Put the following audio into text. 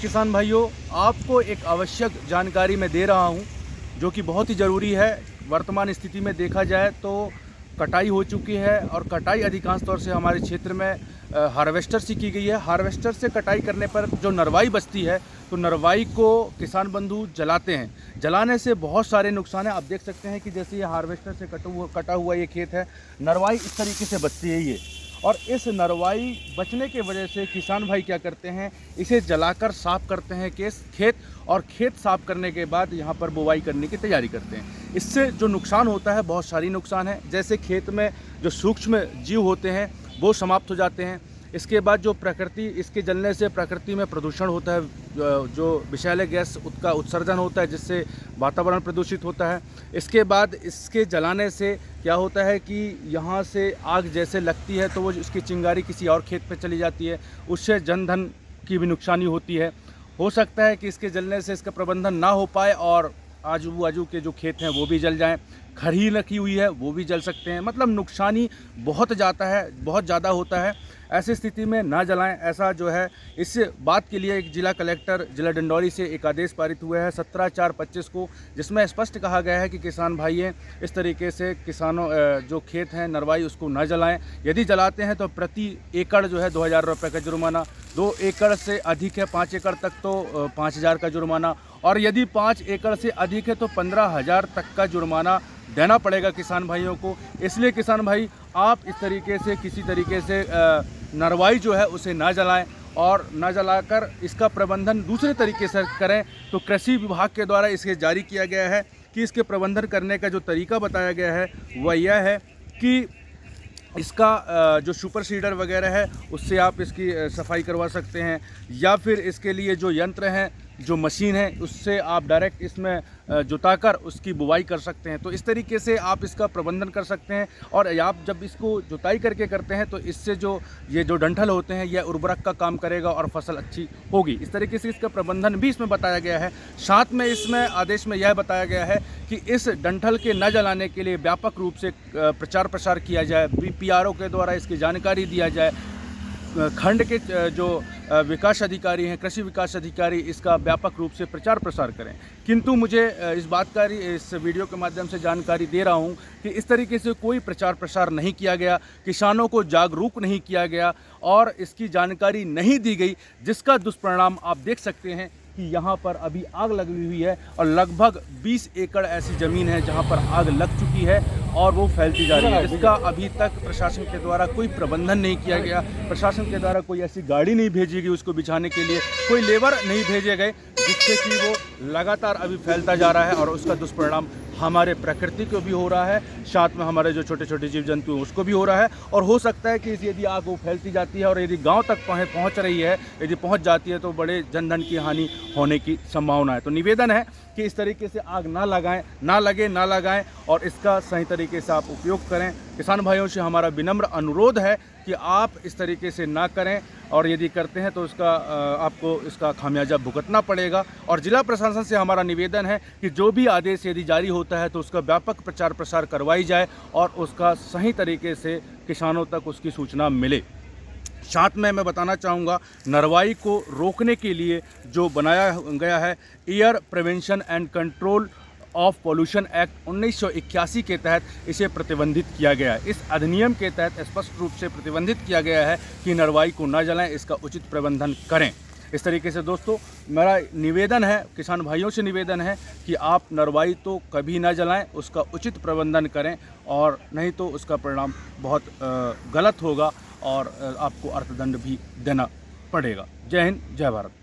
किसान भाइयों, आपको एक आवश्यक जानकारी मैं दे रहा हूं, जो कि बहुत ही ज़रूरी है। वर्तमान स्थिति में देखा जाए तो कटाई हो चुकी है और कटाई अधिकांश तौर से हमारे क्षेत्र में हार्वेस्टर से की गई है। हार्वेस्टर से कटाई करने पर जो नरवाई बचती है, तो नरवाई को किसान बंधु जलाते हैं। जलाने से बहुत सारे नुकसान हैं। आप देख सकते हैं कि जैसे ये हार्वेस्टर से कटा हुआ ये खेत है, नरवाई इस तरीके से बचती है ये। और इस नरवाई बचने की वजह से किसान भाई क्या करते हैं, इसे जलाकर साफ़ करते हैं खेत, और खेत साफ़ करने के बाद यहाँ पर बुवाई करने की तैयारी करते हैं। इससे जो नुकसान होता है, बहुत सारी नुकसान है। जैसे खेत में जो सूक्ष्म जीव होते हैं वो समाप्त हो जाते हैं। इसके बाद जो प्रकृति, इसके जलने से प्रकृति में प्रदूषण होता है, जो विषैले गैस का उत्सर्जन होता है, जिससे वातावरण प्रदूषित होता है। इसके बाद इसके जलाने से क्या होता है कि यहाँ से आग जैसे लगती है तो वो इसकी चिंगारी किसी और खेत पे चली जाती है, उससे जन धन की भी नुकसानी होती है। हो सकता है कि इसके जलने से इसका प्रबंधन ना हो पाए और आजू बाजू के जो खेत हैं वो भी जल जाएं, खरी रखी हुई है वो भी जल सकते हैं। मतलब नुकसानी बहुत ज़्यादा होता है। ऐसी स्थिति में ना जलाएं, ऐसा जो है इस बात के लिए एक जिला कलेक्टर जिला डिंडौरी से एक आदेश पारित हुए हैं 17/4/25 को, जिसमें स्पष्ट कहा गया है कि किसान भाई इस तरीके से किसानों जो खेत हैं नरवाई उसको ना जलाएं। यदि जलाते हैं तो प्रति एकड़ जो है 2000 रुपये का जुर्माना, 2 एकड़ से अधिक है 5 एकड़ तक तो 5000 का जुर्माना, और यदि 5 एकड़ से अधिक है तो 15,000 तक का जुर्माना देना पड़ेगा किसान भाइयों को। इसलिए किसान भाई, आप इस तरीके से किसी तरीके से नरवाई जो है उसे ना जलाएं, और ना जलाकर इसका प्रबंधन दूसरे तरीके से करें। तो कृषि विभाग के द्वारा इसे जारी किया गया है कि इसके प्रबंधन करने का जो तरीका बताया गया है वह यह है कि इसका जो सुपर सीडर वगैरह है उससे आप इसकी सफाई करवा सकते हैं, या फिर इसके लिए जो यंत्र हैं, जो मशीन है, उससे आप डायरेक्ट इसमें जुताकर उसकी बुवाई कर सकते हैं। तो इस तरीके से आप इसका प्रबंधन कर सकते हैं। और आप जब इसको जुताई करके करते हैं तो इससे जो ये जो डंठल होते हैं यह उर्वरक का काम करेगा और फसल अच्छी होगी। इस तरीके से इसका प्रबंधन भी इसमें बताया गया है। साथ में इसमें आदेश में यह बताया गया है कि इस डंठल के न जलाने के लिए व्यापक रूप से प्रचार प्रसार किया जाए, PRO के द्वारा इसकी जानकारी दिया जाए। खंड के जो विकास अधिकारी हैं, कृषि विकास अधिकारी, इसका व्यापक रूप से प्रचार प्रसार करें। किंतु मुझे इस वीडियो के माध्यम से जानकारी दे रहा हूं कि इस तरीके से कोई प्रचार प्रसार नहीं किया गया, किसानों को जागरूक नहीं किया गया और इसकी जानकारी नहीं दी गई, जिसका दुष्परिणाम आप देख सकते हैं कि यहाँ पर अभी आग लगी हुई है और लगभग 20 एकड़ ऐसी ज़मीन है जहाँ पर आग लग चुकी है और वो फैलती जा रही है। इसका अभी तक प्रशासन के द्वारा कोई प्रबंधन नहीं किया गया। प्रशासन के द्वारा कोई ऐसी गाड़ी नहीं भेजी गई उसको बुझाने के लिए, कोई लेबर नहीं भेजे गए, जिससे कि वो लगातार अभी फैलता जा रहा है और उसका दुष्परिणाम हमारे प्रकृति को भी हो रहा है, साथ में हमारे जो छोटे छोटे जीव जंतु हैं उसको भी हो रहा है। और हो सकता है कि यदि आग वो फैलती जाती है और यदि गांव तक पहुंच रही है, यदि पहुंच जाती है, तो बड़े जनधन की हानि होने की संभावना है। तो निवेदन है कि इस तरीके से आग ना लगाएं और इसका सही तरीके से आप उपयोग करें। किसान भाइयों से हमारा विनम्र अनुरोध है कि आप इस तरीके से ना करें, और यदि करते हैं तो आपको इसका खामियाजा भुगतना पड़ेगा। और जिला प्रशासन से हमारा निवेदन है कि जो भी आदेश यदि जारी होता है तो उसका व्यापक प्रचार प्रसार करवाई जाए और उसका सही तरीके से किसानों तक उसकी सूचना मिले। साथ में मैं बताना चाहूँगा, नरवाई को रोकने के लिए जो बनाया गया है air prevention and control of pollution act 1981 के तहत इसे प्रतिबंधित किया गया है। इस अधिनियम के तहत स्पष्ट रूप से प्रतिबंधित किया गया है कि नरवाई को न जलाएं, इसका उचित प्रबंधन करें। इस तरीके से दोस्तों, मेरा निवेदन है, किसान भाइयों से निवेदन है कि आप नरवाई तो कभी ना जलाएं, उसका उचित प्रबंधन करें, और नहीं तो उसका परिणाम बहुत गलत होगा और आपको अर्थदंड भी देना पड़ेगा। जय हिंद, जय भारत।